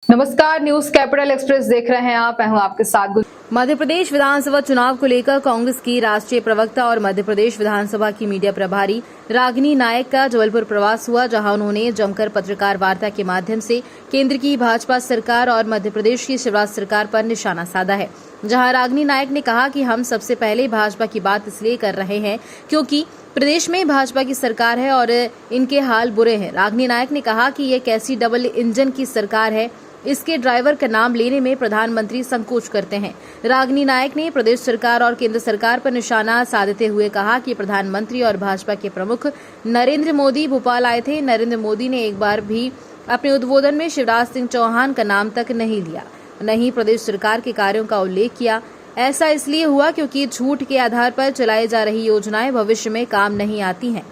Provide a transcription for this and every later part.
नमस्कार, news capital express देख रहे हैं आप। मैं हूं आपके साथ। मध्य प्रदेश विधानसभा चुनाव को लेकर कांग्रेस की राष्ट्रीय प्रवक्ता और मध्य प्रदेश विधानसभा की मीडिया प्रभारी रागिनी नायक का जबलपुर प्रवास हुआ, जहां उन्होंने जमकर पत्रकार वार्ता के माध्यम से केंद्र की भाजपा सरकार और मध्य प्रदेश की शिवराज सरकार पर निशाना साधा है। जहां रागिनी नायक ने कहा कि हम सबसे पहले भाजपा की बात इसलिए कर रहे हैं क्योंकि प्रदेश में भाजपा की सरकार है और इनके हाल बुरे हैं। रागिनी नायक ने कहा कि ये कैसी डबल इंजन की सरकार है, इसके ड्राइवर का नाम लेने में प्रधानमंत्री संकोच करते हैं। रागिनी नायक ने प्रदेश सरकार और केंद्र सरकार पर निशाना साधते हुए कहा कि प्रधानमंत्री और भाजपा के प्रमुख नरेंद्र मोदी भोपाल आए थे। नरेंद्र मोदी ने एक बार भी अपने उद्बोधन में शिवराज सिंह चौहान का नाम तक नहीं लिया, न ही प्रदेश सरकार के कार्यों का उल्लेख किया। ऐसा इसलिए हुआ क्योंकि झूठ के आधार पर चलाई जा रही योजनाएं भविष्य में काम नहीं आती हैं।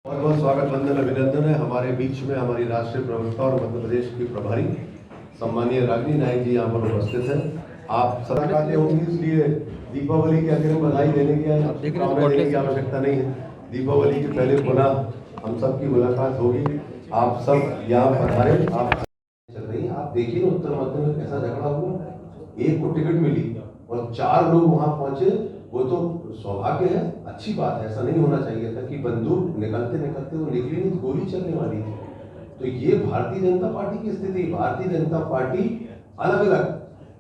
बहुत बहुत स्वागत, वंदन, अभिनंदन है। हमारे बीच में हमारी राष्ट्रीय प्रवक्ता और मध्य प्रदेश की प्रभारी सम्मानीय रागिनी नायक जी यहाँ पर उपस्थित हैं। आप सदाकाते होंगे, इसलिए दीपावली के अग्रिम बधाई देने की आवश्यकता नहीं है। दीपावली के पहले पुनः हम सब की मुलाकात होगी। आप सब यहाँ पधारे। आप चल रही है, आप देखिए ना उत्तर मध्य में कैसा झगड़ा हुआ। एक को टिकट मिली और 4 लोग वहां पहुंचे। वो तो सौभाग्य है, अच्छी बात है। ऐसा नहीं होना चाहिए था कि बंदूक निकलते निकलते वो निकली नहीं, गोली चलने वाली थी। तो ये भारतीय जनता पार्टी की स्थिति। भारतीय जनता पार्टी अलग अलग,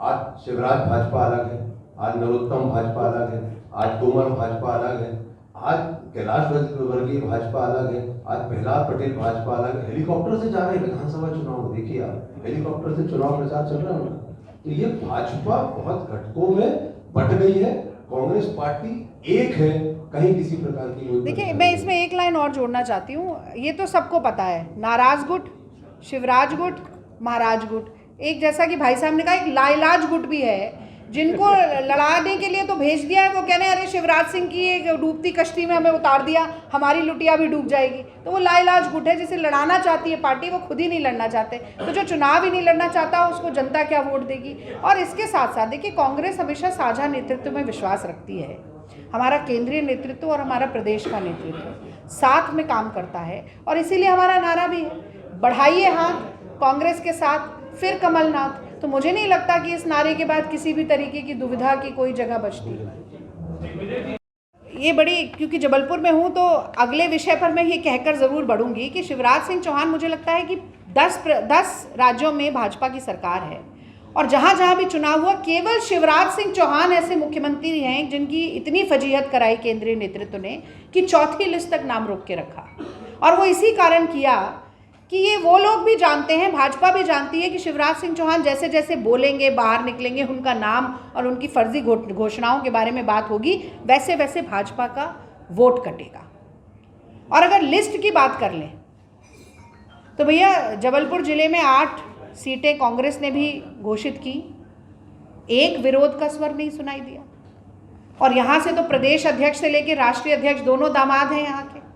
आज शिवराज भाजपा अलग है, आज नरोत्तम भाजपा अलग है, आज तोमर भाजपा अलग है, आज कैलाश वर्गीय भाजपा अलग है, आज प्रहलाद पटेल भाजपा अलग है। हेलीकॉप्टर से जा रहे हैं विधानसभा चुनाव, देखिए आप, हेलीकॉप्टर से चुनाव प्रचार चल रहा है उनका। तो ये भाजपा बहुत घटकों में बट गई है। कांग्रेस पार्टी एक है, कहीं किसी प्रकार की। देखिए, मैं इसमें एक लाइन और जोड़ना चाहती हूँ। ये तो सबको पता है, नाराज गुट, शिवराज गुट, महाराज गुट, एक जैसा कि भाई साहब ने कहा, एक लाइलाज गुट भी है जिनको लड़ाने के लिए तो भेज दिया है। वो कह रहे हैं अरे शिवराज सिंह की एक डूबती कश्ती में हमें उतार दिया, हमारी लुटिया भी डूब जाएगी। तो वो लाइलाज गुट है जिसे लड़ाना चाहती है पार्टी, वो खुद ही नहीं लड़ना चाहते। तो जो चुनाव ही नहीं लड़ना चाहता उसको जनता क्या वोट देगी। और इसके साथ साथ देखिए, कांग्रेस हमेशा साझा नेतृत्व में विश्वास रखती है। हमारा केंद्रीय नेतृत्व और हमारा प्रदेश का नेतृत्व साथ में काम करता है और इसीलिए हमारा नारा भी है, बढ़ाइए हाथ कांग्रेस के साथ, फिर कमलनाथ। तो मुझे नहीं लगता कि इस नारे के बाद किसी भी तरीके की दुविधा की कोई जगह बचती है। ये बड़ी, क्योंकि जबलपुर में हूँ तो अगले विषय पर मैं ये कहकर ज़रूर बढ़ूंगी कि शिवराज सिंह चौहान, मुझे लगता है कि 10 राज्यों में भाजपा की सरकार है और जहाँ जहाँ भी चुनाव हुआ केवल शिवराज सिंह चौहान ऐसे मुख्यमंत्री हैं जिनकी इतनी फजीहत कराई केंद्रीय नेतृत्व ने कि चौथी लिस्ट तक नाम रोक के रखा। और वो इसी कारण किया कि ये वो लोग भी जानते हैं, भाजपा भी जानती है कि शिवराज सिंह चौहान जैसे जैसे बोलेंगे, बाहर निकलेंगे, उनका नाम और उनकी फर्जी घोषणाओं के बारे में बात होगी, वैसे वैसे भाजपा का वोट कटेगा। और अगर लिस्ट की बात कर लें तो भैया, जबलपुर जिले में 8 सीटें कांग्रेस ने भी घोषित की, एक विरोध का स्वर नहीं सुनाई दिया। और यहाँ से तो प्रदेश अध्यक्ष से लेकर राष्ट्रीय अध्यक्ष दोनों दामाद हैं यहाँ के,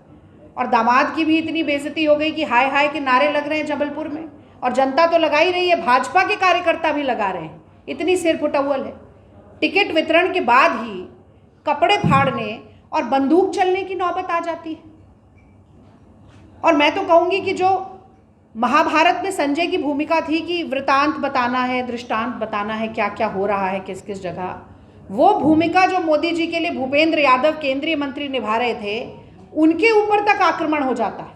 और दामाद की भी इतनी बेइज्जती हो गई कि हाय हाय के नारे लग रहे हैं जबलपुर में। और जनता तो लगा ही रही है, भाजपा के कार्यकर्ता भी लगा रहे हैं, इतनी सिर फुटौल है। टिकट वितरण के बाद ही कपड़े फाड़ने और बंदूक चलने की नौबत आ जाती है। और मैं तो कहूँगी कि जो महाभारत में संजय की भूमिका थी कि वृतांत बताना है, दृष्टांत बताना है, क्या क्या हो रहा है किस किस जगह, वो भूमिका जो मोदी जी के लिए भूपेंद्र यादव केंद्रीय मंत्री निभा रहे थे, उनके ऊपर तक आक्रमण हो जाता है,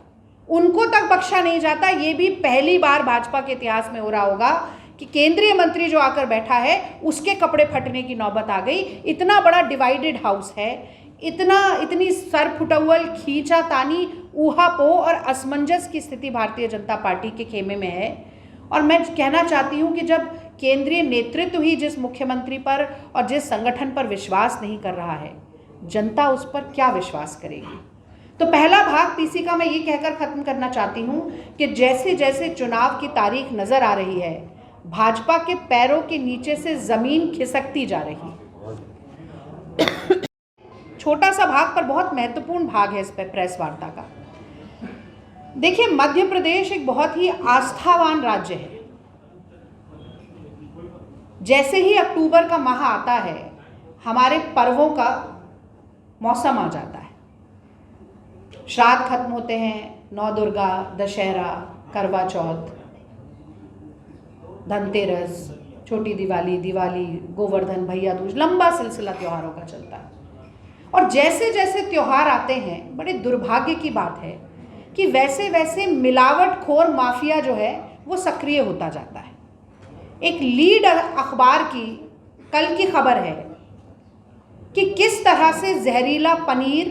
उनको तक बख्शा नहीं जाता। ये भी पहली बार भाजपा के इतिहास में हो रहा होगा कि केंद्रीय मंत्री जो आकर बैठा है उसके कपड़े फटने की नौबत आ गई। इतना बड़ा डिवाइडेड हाउस है, इतनी सर फुटौल, खींचातानी, ऊहापोह और असमंजस की स्थिति भारतीय जनता पार्टी के खेमे में है। और मैं कहना चाहती हूँ कि जब केंद्रीय नेतृत्व ही जिस मुख्यमंत्री पर और जिस संगठन पर विश्वास नहीं कर रहा है, जनता उस पर क्या विश्वास करेगी। तो पहला भाग पीसी का मैं ये कहकर ख़त्म करना चाहती हूँ कि जैसे जैसे चुनाव की तारीख नज़र आ रही है, भाजपा के पैरों के नीचे से ज़मीन खिसकती जा रही। छोटा सा भाग पर बहुत महत्वपूर्ण भाग है इस पर प्रेस वार्ता का। देखिए, मध्य प्रदेश एक बहुत ही आस्थावान राज्य है। जैसे ही अक्टूबर का माह आता है, हमारे पर्वों का मौसम आ जाता है। श्राद्ध खत्म होते हैं, नौ दुर्गा, दशहरा, करवा चौथ, धनतेरस, छोटी दिवाली, दिवाली, गोवर्धन, भैया दूज, लंबा सिलसिला त्योहारों का चलता है। और जैसे जैसे त्योहार आते हैं, बड़े दुर्भाग्य की बात है कि वैसे वैसे मिलावटखोर माफिया जो है वो सक्रिय होता जाता है। एक लीड अखबार की कल की खबर है कि किस तरह से जहरीला पनीर,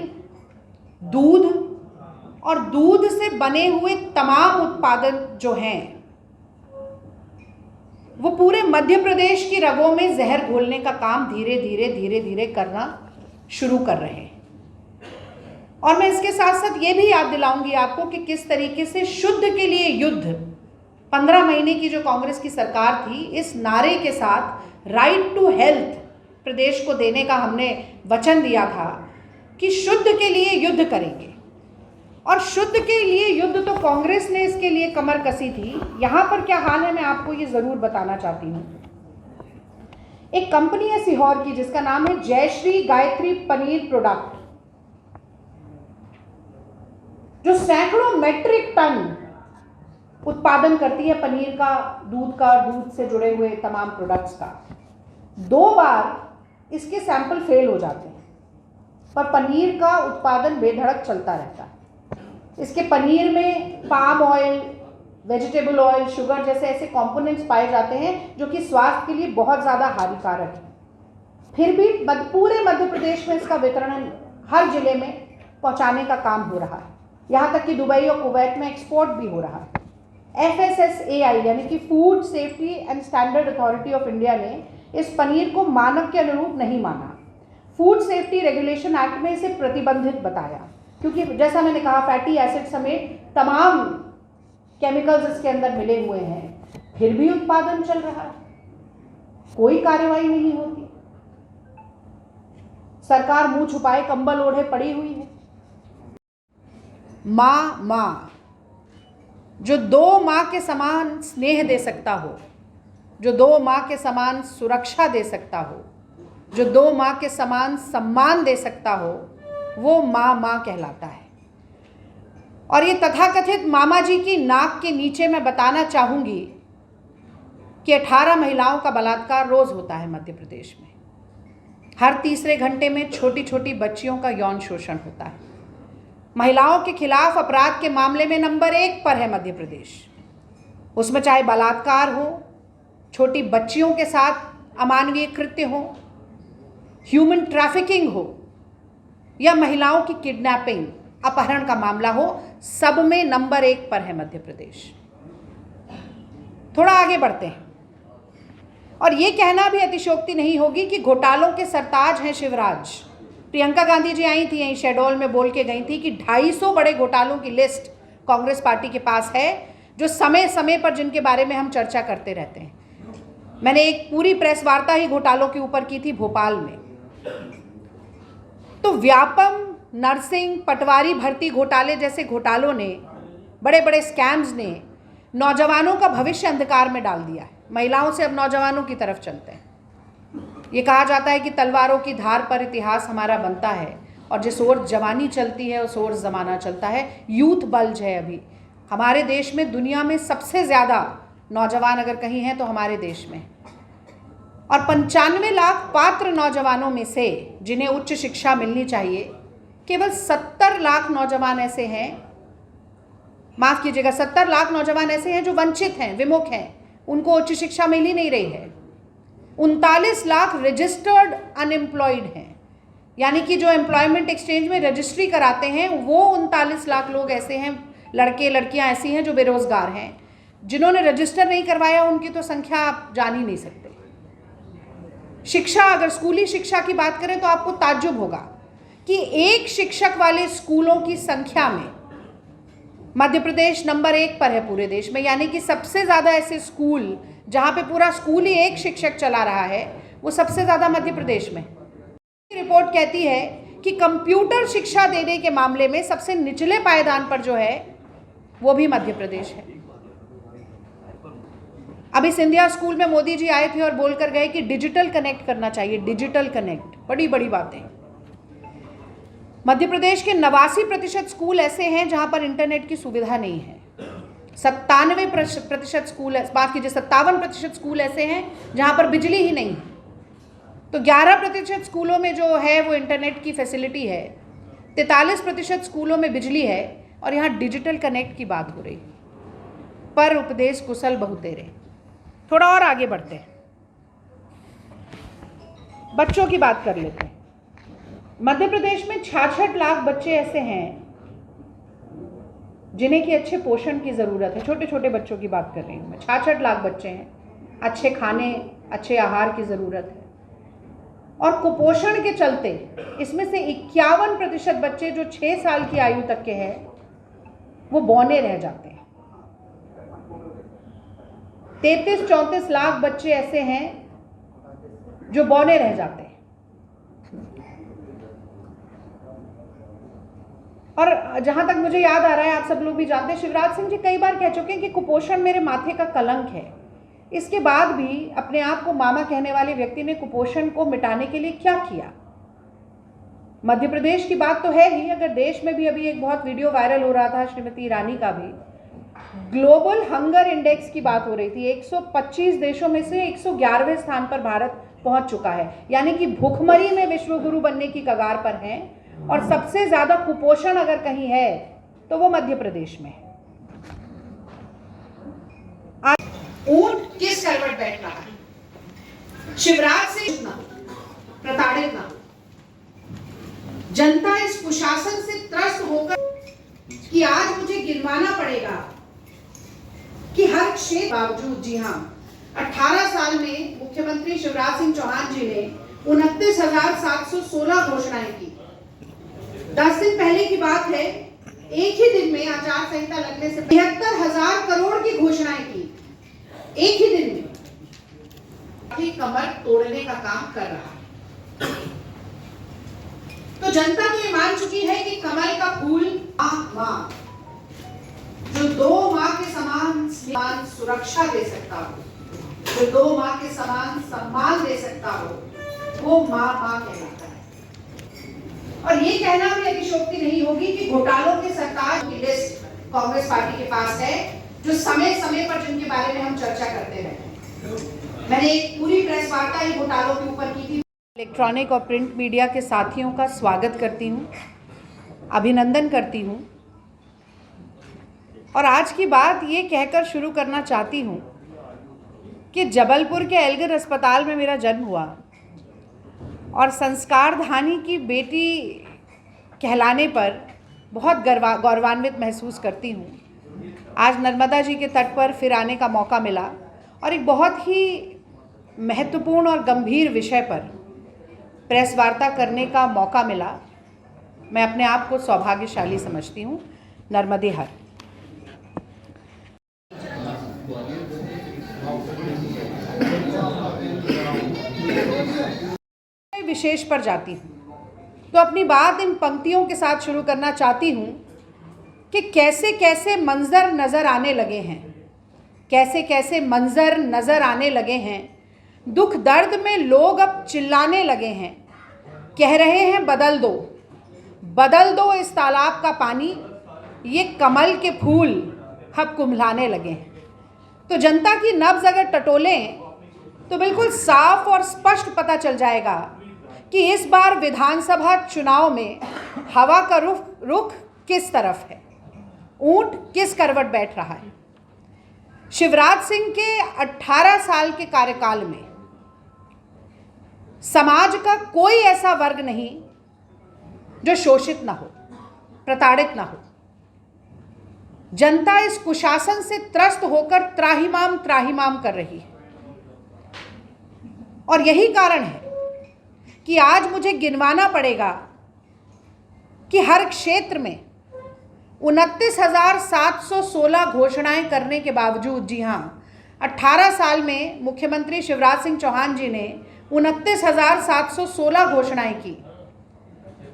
दूध और दूध से बने हुए तमाम उत्पादन जो हैं वो पूरे मध्य प्रदेश की रगों में जहर घोलने का काम धीरे धीरे करना शुरू कर रहे हैं। और मैं इसके साथ साथ ये भी याद दिलाऊंगी आपको कि किस तरीके से शुद्ध के लिए युद्ध 15 महीने की जो कांग्रेस की सरकार थी, इस नारे के साथ राइट टू हेल्थ प्रदेश को देने का हमने वचन दिया था कि शुद्ध के लिए युद्ध करेंगे। और शुद्ध के लिए युद्ध तो कांग्रेस ने इसके लिए कमर कसी थी। यहाँ पर क्या हाल है मैं आपको ये ज़रूर बताना चाहती हूँ। एक कंपनी है सीहोर की जिसका नाम है जयश्री गायत्री पनीर प्रोडक्ट, जो सैकड़ों मेट्रिक टन उत्पादन करती है पनीर का, दूध का, दूध से जुड़े हुए तमाम प्रोडक्ट्स का। 2 बार इसके सैंपल फेल हो जाते हैं, पर पनीर का उत्पादन बेधड़क चलता रहता है। इसके पनीर में palm oil, vegetable oil, sugar जैसे ऐसे कंपोनेंट्स पाए जाते हैं जो कि स्वास्थ्य के लिए बहुत ज़्यादा हानिकारक है। फिर भी पूरे मध्य प्रदेश में इसका वितरण हर जिले में पहुंचाने का काम हो रहा है। यहाँ तक कि दुबई और कुवैत में एक्सपोर्ट भी हो रहा है। FSSAI यानी कि food safety and standard authority of India ने इस पनीर को मानक के अनुरूप नहीं माना। फूड सेफ्टी रेगुलेशन एक्ट में इसे प्रतिबंधित बताया, क्योंकि जैसा मैंने कहा फैटी एसिड समेत तमाम केमिकल्स इसके अंदर मिले हुए हैं। फिर भी उत्पादन चल रहा है, कोई कार्रवाई नहीं होती। सरकार मुंह छुपाए कंबल ओढ़े पड़ी हुई है। माँ जो 2 माँ के समान स्नेह दे सकता हो, जो 2 माँ के समान सुरक्षा दे सकता हो, जो 2 माँ के समान सम्मान दे सकता हो, वो माँ कहलाता है। और ये तथाकथित मामा जी की नाक के नीचे मैं बताना चाहूँगी कि 18 महिलाओं का बलात्कार रोज़ होता है मध्य प्रदेश में। हर तीसरे घंटे में छोटी छोटी बच्चियों का यौन शोषण होता है। महिलाओं के खिलाफ अपराध के मामले में नंबर 1 पर है मध्य प्रदेश। उसमें चाहे बलात्कार हो, छोटी बच्चियों के साथ अमानवीय कृत्य हो, ह्यूमन ट्रैफिकिंग हो या महिलाओं की किडनैपिंग, अपहरण का मामला हो, सब में नंबर 1 पर है मध्य प्रदेश। थोड़ा आगे बढ़ते हैं और ये कहना भी अतिशयोक्ति नहीं होगी कि घोटालों के सरताज हैं शिवराज। प्रियंका गांधी जी आई थी यहीं शहडोल में, बोल के गई थी कि 250 बड़े घोटालों की लिस्ट कांग्रेस पार्टी के पास है, जो समय समय पर जिनके बारे में हम चर्चा करते रहते हैं। मैंने एक पूरी प्रेस वार्ता ही घोटालों के ऊपर की थी भोपाल में। तो व्यापम, नर्सिंग, पटवारी भर्ती घोटाले जैसे घोटालों ने, बड़े बड़े स्कैम्स ने नौजवानों का भविष्य अंधकार में डाल दिया है। महिलाओं से अब नौजवानों की तरफ चलते हैं। ये कहा जाता है कि तलवारों की धार पर इतिहास हमारा बनता है और जिस ओर जवानी चलती है उस ओर ज़माना चलता है। यूथ बल्ज है अभी हमारे देश में। दुनिया में सबसे ज़्यादा नौजवान अगर कहीं हैं तो हमारे देश में। और 95 लाख पात्र नौजवानों में से जिन्हें उच्च शिक्षा मिलनी चाहिए, केवल 70 लाख नौजवान ऐसे हैं, माफ़ कीजिएगा, 70 लाख नौजवान ऐसे हैं जो वंचित हैं, विमुख हैं, उनको उच्च शिक्षा मिल ही नहीं रही है। 39 लाख रजिस्टर्ड अनएम्प्लॉयड हैं, यानी कि जो एम्प्लॉयमेंट एक्सचेंज में रजिस्ट्री कराते हैं वो 39 लाख लोग ऐसे हैं, लड़के लड़कियां ऐसी हैं जो बेरोजगार हैं। जिन्होंने रजिस्टर नहीं करवाया उनकी तो संख्या आप जान ही नहीं सकते। शिक्षा, अगर स्कूली शिक्षा की बात करें तो आपको ताज्जुब होगा कि 1 शिक्षक वाले स्कूलों की संख्या में मध्य प्रदेश नंबर 1 पर है पूरे देश में। यानी कि सबसे ज़्यादा ऐसे स्कूल जहाँ पे पूरा स्कूल ही 1 शिक्षक चला रहा है, वो सबसे ज़्यादा मध्य प्रदेश में। रिपोर्ट कहती है कि कंप्यूटर शिक्षा देने के मामले में सबसे निचले पायदान पर जो है वो भी मध्य प्रदेश है। अभी सिंधिया स्कूल में मोदी जी आए थे और बोलकर गए कि डिजिटल कनेक्ट करना चाहिए, डिजिटल कनेक्ट, बड़ी बड़ी बातें। मध्य प्रदेश के 89% स्कूल ऐसे हैं जहां पर इंटरनेट की सुविधा नहीं है। 97% स्कूल, माफ कीजिए 57% स्कूल ऐसे हैं जहाँ पर बिजली ही नहीं है। तो 11% स्कूलों में जो है वो इंटरनेट की फैसिलिटी है, 43% स्कूलों में बिजली है, और यहाँ डिजिटल कनेक्ट की बात हो रही। पर उपदेश कुशल बहुत तेरे। थोड़ा और आगे बढ़ते हैं, बच्चों की बात कर लेते हैं। मध्य प्रदेश में 66 लाख बच्चे ऐसे हैं जिन्हें की अच्छे पोषण की ज़रूरत है। छोटे छोटे बच्चों की बात कर रही हूँ मैं। 66 लाख बच्चे हैं, अच्छे खाने, अच्छे आहार की ज़रूरत है। और कुपोषण के चलते इसमें से 51% बच्चे जो 6 साल की आयु तक के हैं वो बौने रह जाते हैं। 33-34 लाख बच्चे ऐसे हैं जो बौने रह जाते हैं। और जहां तक मुझे याद आ रहा है, आप सब लोग भी जानते हैं, शिवराज सिंह जी कई बार कह चुके हैं कि कुपोषण मेरे माथे का कलंक है। इसके बाद भी अपने आप को मामा कहने वाले व्यक्ति ने कुपोषण को मिटाने के लिए क्या किया? मध्य प्रदेश की बात तो है ही, अगर देश में भी अभी एक बहुत वीडियो वायरल हो रहा था श्रीमती ईरानी का भी, ग्लोबल हंगर इंडेक्स की बात हो रही थी। 125 देशों में से 111वें स्थान पर भारत पहुंच चुका है, यानी कि भूखमरी में विश्व गुरु बनने की कगार पर हैं। और सबसे ज्यादा कुपोषण अगर कहीं है तो वो मध्य प्रदेश में है। ऊंट किस करवट बैठ रहा है? शिवराज से प्रताड़ित ना, जनता इस कुशासन से त्रस्त होकर कि आज मुझे गिनवाना पड़ेगा कि हर क्षेत्र बावजूद, जी हाँ, 18 साल में मुख्यमंत्री शिवराज सिंह चौहान जी ने 29,716 घोषणाएं की। 10 दिन पहले की बात है, एक ही दिन में आचार संहिता लगने से 73,000 करोड़ की घोषणाएं की। एक ही दिन में कमर तोड़ने का काम कर रहा है। तो जनता तो ये मान चुकी है कि कमल का फूल मां, जो 2 मां के समान सुरक्षा दे सकता हो, जो 2 मां के समान सम्मान दे सकता हो, वो मां कहलाता है। और ये कहना भी अतिशयोक्ति नहीं होगी कि घोटालों की सरकार की लिस्ट कांग्रेस पार्टी के पास है, जो समय समय पर जिनके बारे में हम चर्चा करते रहते हैं। मैंने एक पूरी प्रेस वार्ता इन घोटालों के ऊपर की थी। इलेक्ट्रॉनिक और प्रिंट मीडिया के साथियों का स्वागत करती हूँ, अभिनंदन करती हूँ, और आज की बात ये कहकर शुरू करना चाहती हूँ कि जबलपुर के एल्गर अस्पताल में मेरा जन्म हुआ और संस्कार धानी की बेटी कहलाने पर बहुत गौरवान्वित महसूस करती हूँ। आज नर्मदा जी के तट पर फिर आने का मौका मिला और एक बहुत ही महत्वपूर्ण और गंभीर विषय पर प्रेस वार्ता करने का मौका मिला। मैं अपने आप को सौभाग्यशाली समझती हूँ। नर्मदे हर। विशेष पर जाती हूँ तो अपनी बात इन पंक्तियों के साथ शुरू करना चाहती हूँ कि कैसे कैसे मंजर नज़र आने लगे हैं, कैसे कैसे मंजर नज़र आने लगे हैं। दुख दर्द में लोग अब चिल्लाने लगे हैं, कह रहे हैं बदल दो इस तालाब का पानी, ये कमल के फूल अब कुम्हलाने लगे हैं। तो जनता की नब्ज़ अगर टटोलें तो बिल्कुल साफ और स्पष्ट पता चल जाएगा कि इस बार विधानसभा चुनाव में हवा का रुख किस तरफ है, ऊंट किस करवट बैठ रहा है। शिवराज सिंह के 18 साल के कार्यकाल में समाज का कोई ऐसा वर्ग नहीं जो शोषित ना हो, प्रताड़ित ना हो। जनता इस कुशासन से त्रस्त होकर त्राहिमाम कर रही है, और यही कारण है कि आज मुझे गिनवाना पड़ेगा कि हर क्षेत्र में 29,716 घोषणाएं करने के बावजूद, जी हाँ, 18 साल में मुख्यमंत्री शिवराज सिंह चौहान जी ने 29,716 घोषणाएं की।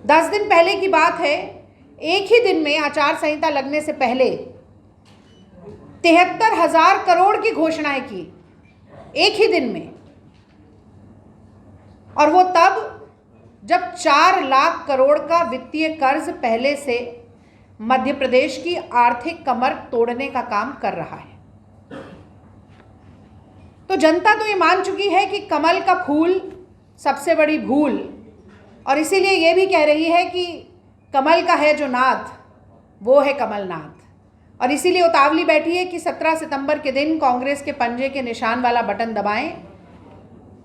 10 दिन पहले की बात है, एक ही दिन में आचार संहिता लगने से पहले 73,000 करोड़ की घोषणाएं की, एक ही दिन में। और वो तब जब 4 लाख करोड़ का वित्तीय कर्ज पहले से मध्य प्रदेश की आर्थिक कमर तोड़ने का काम कर रहा है। तो जनता तो ये मान चुकी है कि कमल का फूल सबसे बड़ी भूल, और इसीलिए ये भी कह रही है कि कमल का है जो नाथ वो है कमलनाथ, और इसीलिए उतावली बैठी है कि 17 सितंबर के दिन कांग्रेस के पंजे के निशान वाला बटन दबाएं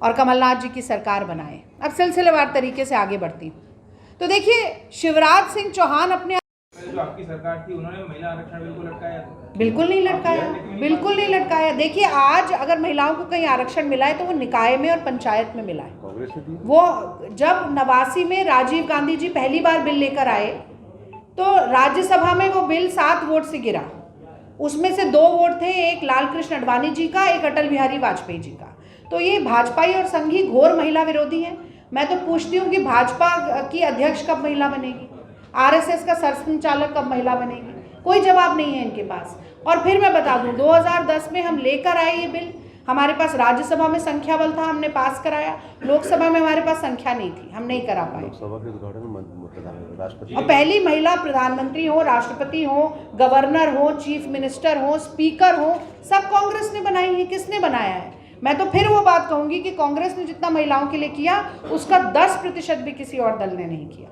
और कमलनाथ जी की सरकार बनाएं। अब सिलसिलेवार तरीके से आगे बढ़ती हूँ। तो देखिए, शिवराज सिंह चौहान अपने जो आपकी सरकार थी उन्होंने महिला आरक्षण बिल को लटकाया था। बिल्कुल नहीं लटकाया, बिल्कुल नहीं लटकाया। देखिए, आज अगर महिलाओं को कहीं आरक्षण मिला है तो वो निकाय में और पंचायत में मिला है। वो जब 89 में राजीव गांधी जी पहली बार बिल लेकर आए तो राज्यसभा में वो बिल 7 वोट से गिरा। उसमें से 2 वोट थे, एक लालकृष्ण आडवाणी जी का, एक अटल बिहारी वाजपेयी जी का। तो ये भाजपाई और संघी घोर महिला विरोधी हैं। मैं तो पूछती हूँ कि भाजपा की अध्यक्ष कब महिला बनेगी, आरएसएस का सरसंघचालक कब महिला बनेगी? कोई जवाब नहीं है इनके पास। और फिर मैं बता दूं, 2010 में हम लेकर आए ये बिल, हमारे पास राज्यसभा में संख्या बल था, हमने पास कराया। लोकसभा में हमारे पास संख्या नहीं थी, हम नहीं करा पाए। लोकसभा के उद्घाटन में राष्ट्रपति और पहली महिला प्रधानमंत्री हो, राष्ट्रपति हो, गवर्नर हो, चीफ मिनिस्टर हो, स्पीकर हो, सब कांग्रेस ने बनाई है। किसने बनाया है? मैं तो फिर वो बात कहूंगी कि कांग्रेस ने जितना महिलाओं के लिए किया उसका 10% भी किसी और दल ने नहीं किया।